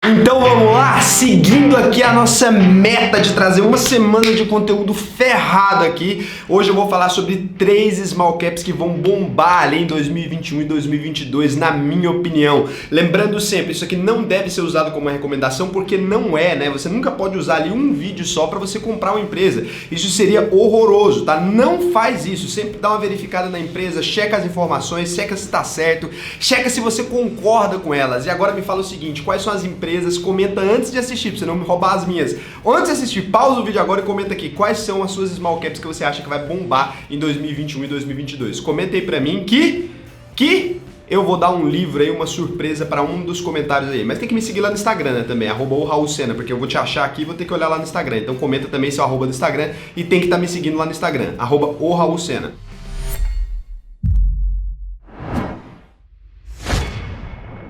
Então vamos lá, seguindo aqui a nossa meta de trazer uma semana de conteúdo ferrado aqui. Hoje eu vou falar sobre 3 small caps que vão bombar ali em 2021 e 2022, na minha opinião. Lembrando sempre, isso aqui não deve ser usado como uma recomendação, porque não é, né? Você nunca pode usar ali um vídeo só para você comprar uma empresa. Isso seria horroroso, tá? Não faz isso, sempre dá uma verificada na empresa, checa as informações, checa se tá certo, checa se você concorda com elas. E agora me fala o seguinte, quais são as empresas? Comenta antes de assistir, pra você não me roubar as minhas. Antes de assistir, pausa o vídeo agora e comenta aqui quais são as suas small caps que você acha que vai bombar em 2021 e 2022. Comenta aí pra mim que eu vou dar um livro aí, uma surpresa pra um dos comentários aí. Mas tem que me seguir lá no Instagram, né, também, @o_raul_sena, porque eu vou te achar aqui e vou ter que olhar lá no Instagram. Então comenta também seu arroba do Instagram e tem que estar me seguindo lá no Instagram, @o_raul_sena.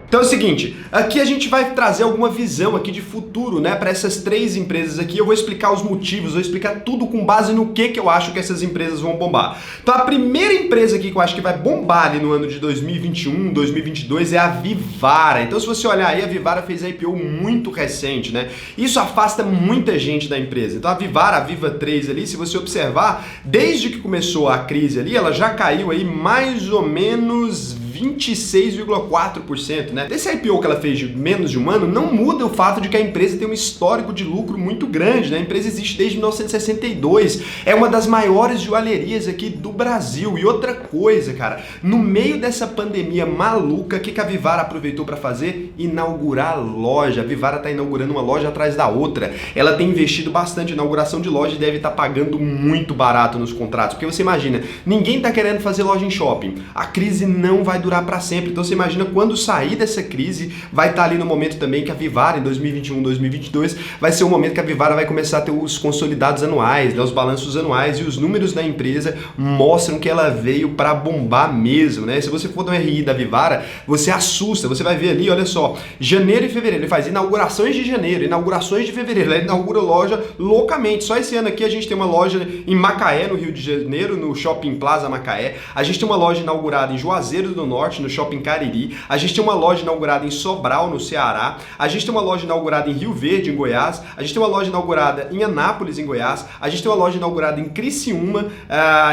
Então é o seguinte, aqui a gente vai trazer alguma visão aqui de futuro, né, para essas 3 empresas aqui. Eu vou explicar os motivos, vou explicar tudo com base no que eu acho que essas empresas vão bombar. Então a primeira empresa aqui que eu acho que vai bombar ali no ano de 2021, 2022 é a Vivara. Então se você olhar aí, a Vivara fez a IPO muito recente, né? Isso afasta muita gente da empresa. Então a Vivara, a Viva 3 ali, se você observar, desde que começou a crise ali, ela já caiu aí mais ou menos 26,4%, né? Desse IPO que ela fez de menos de um ano, não muda o fato de que a empresa tem um histórico de lucro muito grande, né? A empresa existe desde 1962, é uma das maiores joalherias aqui do Brasil. E outra coisa, cara, no meio dessa pandemia maluca, o que a Vivara aproveitou para fazer? Inaugurar loja. A Vivara tá inaugurando uma loja atrás da outra. Ela tem investido bastante em inauguração de loja e deve estar pagando muito barato nos contratos, porque você imagina, ninguém tá querendo fazer loja em shopping. A crise não vai durar para sempre. Então você imagina quando sair dessa crise, vai estar ali no momento também que a Vivara em 2021, 2022 vai ser o momento que a Vivara vai começar a ter os consolidados anuais, né, os balanços anuais, e os números da empresa mostram que ela veio para bombar mesmo, né? Se você for no RI da Vivara, você assusta, você vai ver ali, olha só, janeiro e fevereiro, ele faz inaugurações de janeiro, inaugurações de fevereiro, ele inaugura loja loucamente. Só esse ano aqui a gente tem uma loja em Macaé, no Rio de Janeiro, no Shopping Plaza Macaé, a gente tem uma loja inaugurada em Juazeiro do Norte, no Shopping Cariri, a gente tem uma loja inaugurada em Sobral, no Ceará, a gente tem uma loja inaugurada em Rio Verde, em Goiás, a gente tem uma loja inaugurada em Anápolis, em Goiás, a gente tem uma loja inaugurada em Criciúma,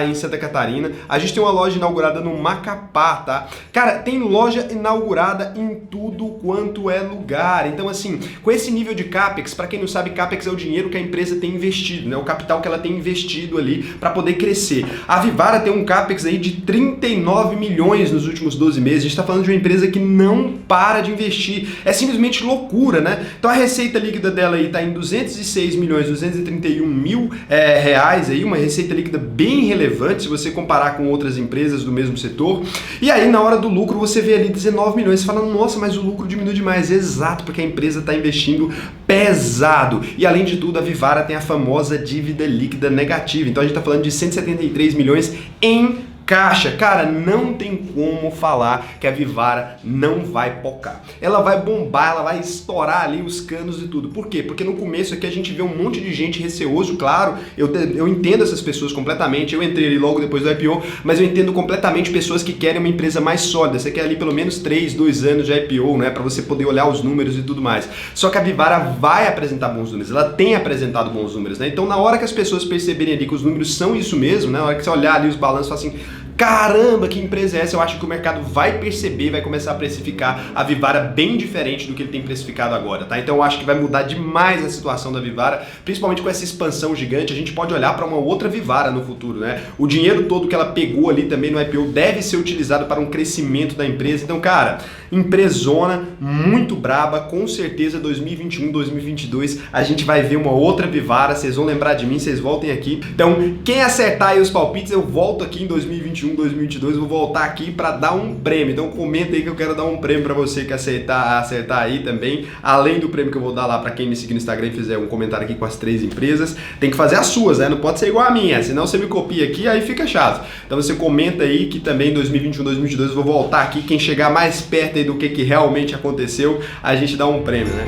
em Santa Catarina, a gente tem uma loja inaugurada no Macapá, tá? Cara, tem loja inaugurada em tudo quanto é lugar. Então, assim, com esse nível de CAPEX, para quem não sabe, CAPEX é o dinheiro que a empresa tem investido, né? O capital que ela tem investido ali para poder crescer. A Vivara tem um CAPEX aí de 39 milhões nos últimos 12 meses. A gente está falando de uma empresa que não para de investir. É simplesmente loucura, né? Então a receita líquida dela aí está em 206 milhões, 231 mil reais aí, uma receita líquida bem relevante se você comparar com outras empresas do mesmo setor. E aí na hora do lucro você vê ali 19 milhões, você fala, nossa, mas o lucro diminui demais. Exato, porque a empresa está investindo pesado. E além de tudo, a Vivara tem a famosa dívida líquida negativa. Então a gente está falando de 173 milhões em caixa. Cara, não tem como falar que a Vivara não vai pocar. Ela vai bombar, ela vai estourar ali os canos e tudo. Por quê? Porque no começo aqui a gente vê um monte de gente receoso, claro, eu entendo essas pessoas completamente, eu entrei ali logo depois do IPO, mas eu entendo completamente pessoas que querem uma empresa mais sólida, você quer ali pelo menos 2 anos de IPO, né, para você poder olhar os números e tudo mais. Só que a Vivara vai apresentar bons números, ela tem apresentado bons números, né, então na hora que as pessoas perceberem ali que os números são isso mesmo, né, na hora que você olhar ali os balanços e falar assim, caramba, que empresa é essa? Eu acho que o mercado vai perceber, vai começar a precificar a Vivara bem diferente do que ele tem precificado agora, tá? Então eu acho que vai mudar demais a situação da Vivara, principalmente com essa expansão gigante. A gente pode olhar para uma outra Vivara no futuro, né? O dinheiro todo que ela pegou ali também no IPO deve ser utilizado para um crescimento da empresa. Então, cara, empresona muito braba, com certeza 2021, 2022 a gente vai ver uma outra Vivara. Vocês vão lembrar de mim, vocês voltem aqui. Então, quem acertar aí os palpites, eu volto aqui em 2021, 2022, vou voltar aqui para dar um prêmio. Então comenta aí que eu quero dar um prêmio para você que acertar aí também, além do prêmio que eu vou dar lá para quem me seguir no Instagram e fizer um comentário aqui com as 3 empresas. Tem que fazer as suas, né? Não pode ser igual a minha, senão você me copia aqui, aí fica chato. Então você comenta aí que também em 2021, 2022 eu vou voltar aqui, quem chegar mais perto aí do que realmente aconteceu, a gente dá um prêmio, né?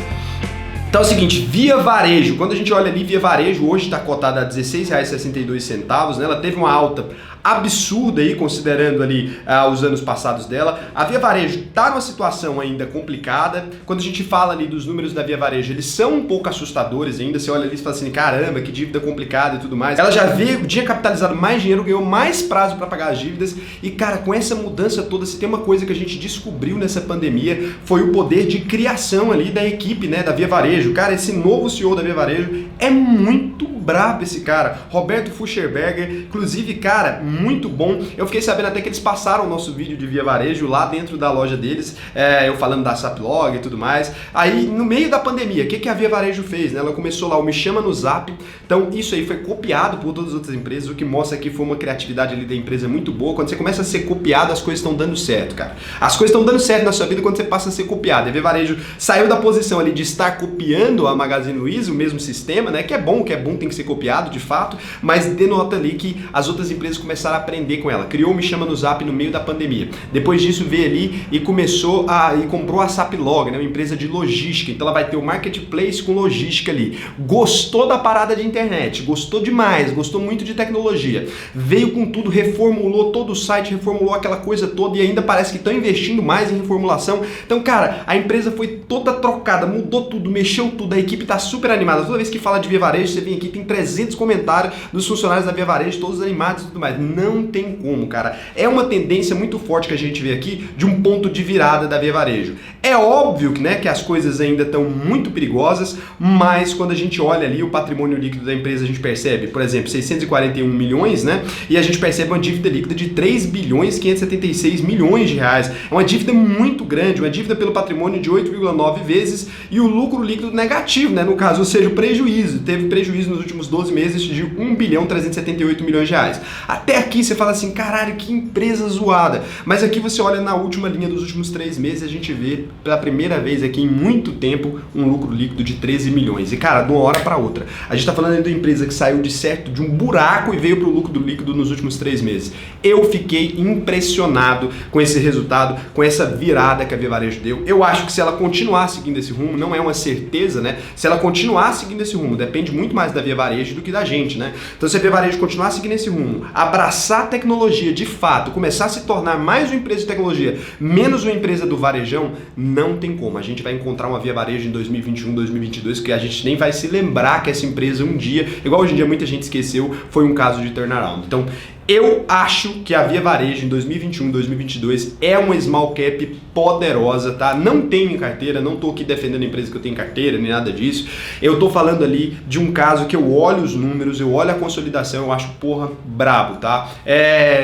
Então é o seguinte, Via Varejo, quando a gente olha ali, Via Varejo hoje está cotada a R$ 16,62, né? Ela teve uma alta absurda aí, considerando ali os anos passados dela. A Via Varejo está numa situação ainda complicada. Quando a gente fala ali dos números da Via Varejo, eles são um pouco assustadores ainda. Você olha ali e fala assim, caramba, que dívida complicada e tudo mais. Ela já tinha capitalizado mais dinheiro, ganhou mais prazo para pagar as dívidas. E cara, com essa mudança toda, se tem uma coisa que a gente descobriu nessa pandemia, foi o poder de criação ali da equipe, né, da Via Varejo. Cara, esse novo CEO da Via Varejo é muito brabo esse cara, Roberto Fucherberger, inclusive, cara, muito bom. Eu fiquei sabendo até que eles passaram o nosso vídeo de Via Varejo lá dentro da loja deles, eu falando da Saplog e tudo mais. Aí, no meio da pandemia, o que a Via Varejo fez? Né? Ela começou lá o Me Chama no Zap, então isso aí foi copiado por todas as outras empresas, o que mostra que foi uma criatividade ali da empresa muito boa. Quando você começa a ser copiado, as coisas estão dando certo, cara. As coisas estão dando certo na sua vida quando você passa a ser copiado. A Via Varejo saiu da posição ali de estar copiando a Magazine Luiza, o mesmo sistema, né? Que é bom, tem que ser copiado de fato, mas denota ali que as outras empresas começaram a aprender com ela. Criou o Me Chama no Zap no meio da pandemia. Depois disso veio ali e comprou a Saplog, né, uma empresa de logística. Então ela vai ter o marketplace com logística ali. Gostou da parada de internet, gostou demais, gostou muito de tecnologia. Veio com tudo, reformulou todo o site, reformulou aquela coisa toda e ainda parece que estão investindo mais em reformulação. Então, cara, a empresa foi toda trocada, mudou tudo, mexeu tudo, a equipe tá super animada. Toda vez que fala de Via Varejo, você vem aqui, tem 300 comentários dos funcionários da Via Varejo, todos animados e tudo mais. Não tem como, cara. É uma tendência muito forte que a gente vê aqui de um ponto de virada da Via Varejo. É óbvio que, né, que as coisas ainda estão muito perigosas, mas quando a gente olha ali o patrimônio líquido da empresa, a gente percebe, por exemplo, 641 milhões, né? E a gente percebe uma dívida líquida de 3 bilhões 576 milhões de reais. É uma dívida muito grande, uma dívida pelo patrimônio de 8,9 vezes e o lucro líquido negativo, né? No caso, ou seja, o prejuízo. Teve prejuízo nos últimos 12 meses de 1 bilhão 378 milhões de reais. Até aqui você fala assim, caralho, que empresa zoada. Mas aqui você olha na última linha dos últimos 3 meses, a gente vê pela primeira vez aqui em muito tempo um lucro líquido de 13 milhões. E cara, de uma hora para outra. A gente tá falando aí de uma empresa que saiu de um buraco e veio pro lucro líquido nos últimos 3 meses. Eu fiquei impressionado com esse resultado, com essa virada que a Via Varejo deu. Eu acho que se ela continuar seguindo esse rumo, não é uma certeza, né? Se ela continuar seguindo esse rumo, depende muito mais da Via Varejo do que da gente, né? Então se a Via Varejo continuar seguindo esse rumo, abraçar a tecnologia de fato, começar a se tornar mais uma empresa de tecnologia, menos uma empresa do varejão, não tem como. A gente vai encontrar uma Via Varejo em 2021, 2022, que a gente nem vai se lembrar que essa empresa um dia, igual hoje em dia muita gente esqueceu, foi um caso de turnaround. Então, eu acho que a Via Varejo em 2021, 2022 é uma small cap poderosa, tá? Não tenho em carteira, não tô aqui defendendo a empresa que eu tenho em carteira, nem nada disso. Eu tô falando ali de um caso que eu olho os números, eu olho a consolidação, eu acho, porra, brabo, tá?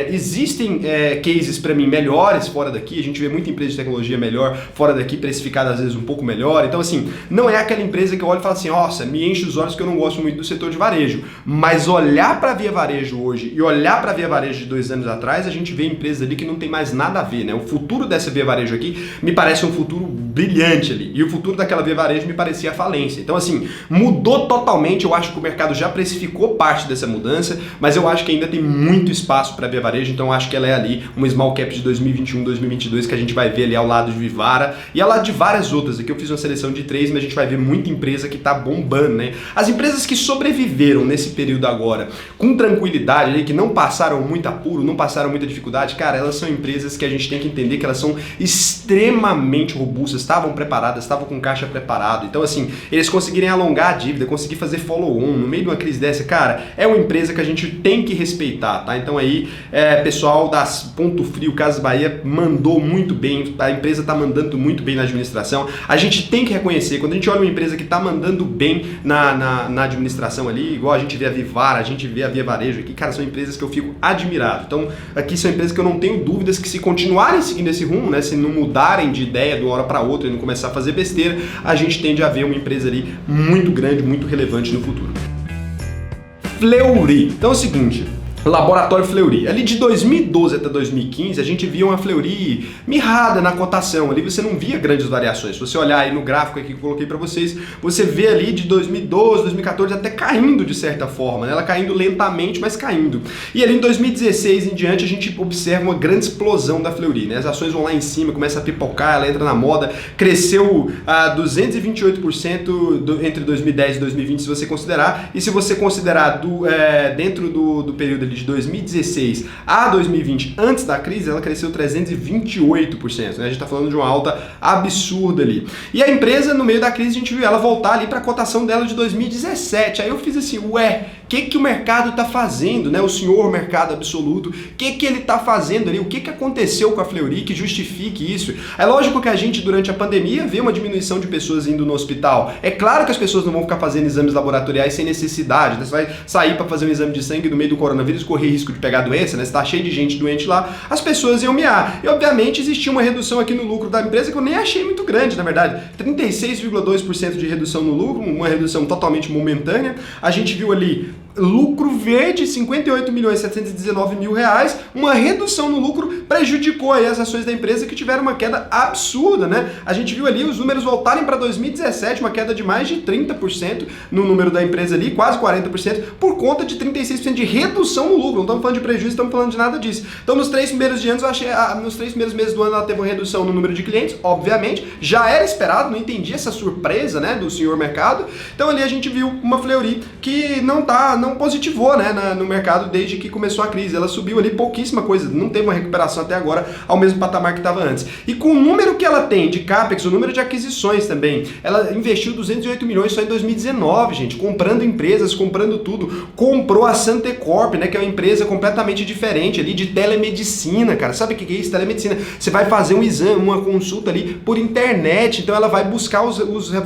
Existem cases pra mim melhores fora daqui, a gente vê muita empresa de tecnologia melhor fora daqui, precificada às vezes um pouco melhor. Então assim, não é aquela empresa que eu olho e falo assim, nossa, me enche os olhos que eu não gosto muito do setor de varejo. Mas olhar pra Via Varejo hoje e olhar pra Via Varejo de 2 anos atrás, a gente vê empresas ali que não tem mais nada a ver, né? O futuro dessa Via Varejo aqui me parece um futuro brilhante ali. E o futuro daquela Via Varejo me parecia a falência. Então, assim, mudou totalmente. Eu acho que o mercado já precificou parte dessa mudança, mas eu acho que ainda tem muito espaço para a Via Varejo. Então, eu acho que ela é ali uma small cap de 2021, 2022 que a gente vai ver ali ao lado de Vivara e ao lado de várias outras. Aqui eu fiz uma seleção de 3, mas a gente vai ver muita empresa que tá bombando, né? As empresas que sobreviveram nesse período agora com tranquilidade ali, que não passaram muito apuro, não passaram muita dificuldade, cara, elas são empresas que a gente tem que entender que elas são extremamente robustas, estavam preparadas, estavam com caixa preparado. Então, assim, eles conseguirem alongar a dívida, conseguir fazer follow-on no meio de uma crise dessa, cara, é uma empresa que a gente tem que respeitar, tá? Então aí, pessoal das Ponto Frio, Casas Bahia, mandou muito bem, a empresa tá mandando muito bem na administração. A gente tem que reconhecer, quando a gente olha uma empresa que tá mandando bem na administração ali, igual a gente vê a Vivara, a gente vê a Via Varejo aqui, cara, são empresas que eu fico admirado. Então, aqui são empresas que eu não tenho dúvidas que se continuarem seguindo esse rumo, né, se não mudarem de ideia de uma hora para outra e não começar a fazer besteira, a gente tende a ver uma empresa ali muito grande, muito relevante no futuro. Fleury. Então é o seguinte, Laboratório Fleury. Ali de 2012 até 2015, a gente via uma Fleury mirrada na cotação. Ali você não via grandes variações. Se você olhar aí no gráfico aqui que eu coloquei para vocês, você vê ali de 2012, 2014 até caindo de certa forma, né? Ela caindo lentamente, mas caindo. E ali em 2016 em diante, a gente observa uma grande explosão da Fleury, né? As ações vão lá em cima, começa a pipocar, ela entra na moda, cresceu a 228% entre 2010 e 2020, se você considerar. E se você considerar dentro do período ali de 2016 a 2020, antes da crise, ela cresceu 328%, né? A gente está falando de uma alta absurda ali. E a empresa, no meio da crise, a gente viu ela voltar ali para a cotação dela de 2017. Aí eu fiz assim, ué, o que o mercado está fazendo, né? O senhor mercado absoluto, o que ele está fazendo ali? O que aconteceu com a Fleury que justifique isso? É lógico que a gente, durante a pandemia, vê uma diminuição de pessoas indo no hospital. É claro que as pessoas não vão ficar fazendo exames laboratoriais sem necessidade, né? Você vai sair para fazer um exame de sangue no meio do coronavírus, correr risco de pegar doença, né? Se tá cheio de gente doente lá, as pessoas iam miar. E, obviamente, existia uma redução aqui no lucro da empresa que eu nem achei muito grande, na verdade. 36,2% de redução no lucro, uma redução totalmente momentânea. A gente viu ali lucro verde, 58.719.000 reais, uma redução no lucro prejudicou aí as ações da empresa que tiveram uma queda absurda, né? A gente viu ali os números voltarem para 2017, uma queda de mais de 30% no número da empresa ali, quase 40%, por conta de 36% de redução no lucro. Não estamos falando de prejuízo, estamos falando de nada disso. Então, nos 3 primeiros dias, eu achei, nos 3 primeiros meses do ano, ela teve uma redução no número de clientes, obviamente, já era esperado, não entendi essa surpresa, né, do senhor mercado. Então, ali a gente viu uma Fleury que não positivou, né, no mercado desde que começou a crise. Ela subiu ali pouquíssima coisa, não teve uma recuperação até agora ao mesmo patamar que estava antes. E com o número que ela tem de CAPEX, o número de aquisições também, ela investiu 208 milhões só em 2019, gente, comprando empresas, comprando tudo. Comprou a Santecorp, né, que é uma empresa completamente diferente ali de telemedicina, cara. Sabe o que é isso? Telemedicina. Você vai fazer um exame, uma consulta ali por internet, então ela vai buscar os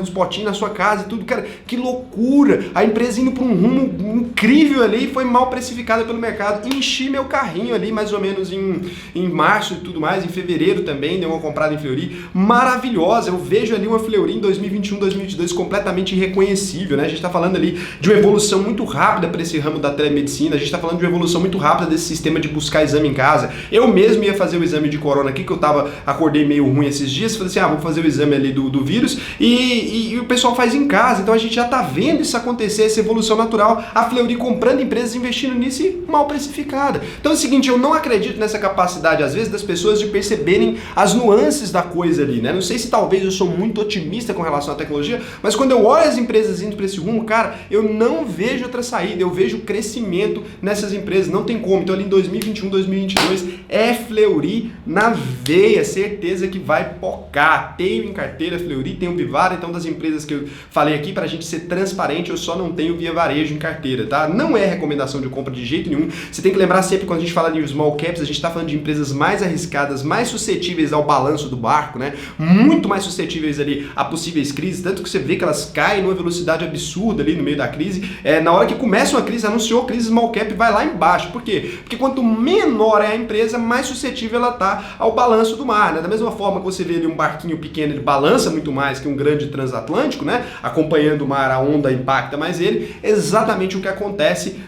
potinhos na sua casa e tudo. Cara, que loucura! A empresa indo para um rumo incrível ali, foi mal precificada pelo mercado. Enchi meu carrinho ali mais ou menos em março e tudo mais, em fevereiro também, deu uma comprada em Fleury maravilhosa. Eu vejo ali uma Fleury em 2021, 2022 completamente irreconhecível, né? A gente está falando ali de uma evolução muito rápida para esse ramo da telemedicina, a gente está falando de uma evolução muito rápida desse sistema de buscar exame em casa. Eu mesmo ia fazer o exame de corona aqui, que eu acordei meio ruim esses dias, falei assim, vou fazer o exame ali do vírus e o pessoal faz em casa, então a gente já está vendo isso acontecer, essa evolução natural, a Fleury comprando empresas, investindo nisso e mal precificada. Então é o seguinte, eu não acredito nessa capacidade, às vezes, das pessoas de perceberem as nuances da coisa ali, né? Não sei se talvez eu sou muito otimista com relação à tecnologia, mas quando eu olho as empresas indo para esse rumo, cara, eu não vejo outra saída, eu vejo crescimento nessas empresas, não tem como. Então ali em 2021, 2022, é Fleury na veia, certeza que vai pocar. Tenho em carteira Fleury, tenho Vivara, então das empresas que eu falei aqui, pra gente ser transparente, eu só não tenho Via Varejo em carteira, tá? Não é recomendação de compra de jeito nenhum. Você tem que lembrar sempre, quando a gente fala de small caps, a gente está falando de empresas mais arriscadas, mais suscetíveis ao balanço do barco, né? Muito mais suscetíveis ali a possíveis crises, tanto que você vê que elas caem numa velocidade absurda ali no meio da crise. Na hora que começa uma crise, anunciou crise, small cap vai lá embaixo. Por quê? Porque quanto menor é a empresa, mais suscetível ela está ao balanço do mar, né? Da mesma forma que você vê ali um barquinho pequeno, ele balança muito mais que um grande transatlântico, né? Acompanhando o mar, a onda impacta mais ele. Exatamente o que acontece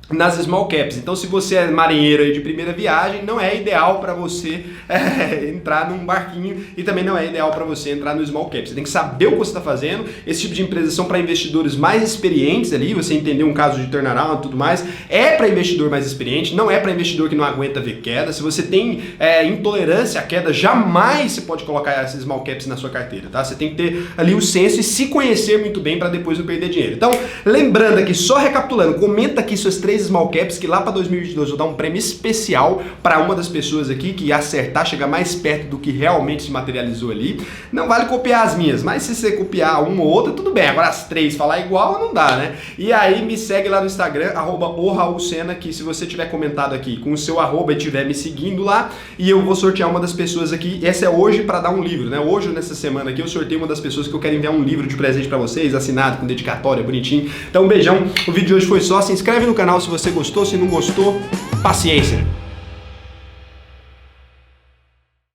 nas small caps. Então, se você é marinheiro aí de primeira viagem, não é ideal para você entrar num barquinho e também não é ideal para você entrar no small cap. Você tem que saber o que você está fazendo. Esse tipo de empresas são para investidores mais experientes ali, você entender um caso de turnaround e tudo mais. É para investidor mais experiente, não é para investidor que não aguenta ver queda. Se você tem intolerância à queda, jamais você pode colocar esses small caps na sua carteira, tá? Você tem que ter ali o senso e se conhecer muito bem para depois não perder dinheiro. Então, lembrando aqui, só recapitulando, comenta aqui suas 3 small caps, que lá para 2022 eu vou dar um prêmio especial para uma das pessoas aqui que acertar, chegar mais perto do que realmente se materializou ali. Não vale copiar as minhas, mas se você copiar uma ou outra, tudo bem. Agora as 3 falar igual não dá, né? E aí me segue lá no Instagram, @oraulsena, que se você tiver comentado aqui com o seu arroba e estiver me seguindo lá, e eu vou sortear uma das pessoas aqui. Essa é hoje para dar um livro, né? Hoje, nessa semana aqui, eu sorteio uma das pessoas que eu quero enviar um livro de presente para vocês, assinado, com dedicatória, bonitinho. Então, um beijão. O vídeo de hoje foi só. Se inscreve no canal se você gostou, se não gostou, paciência.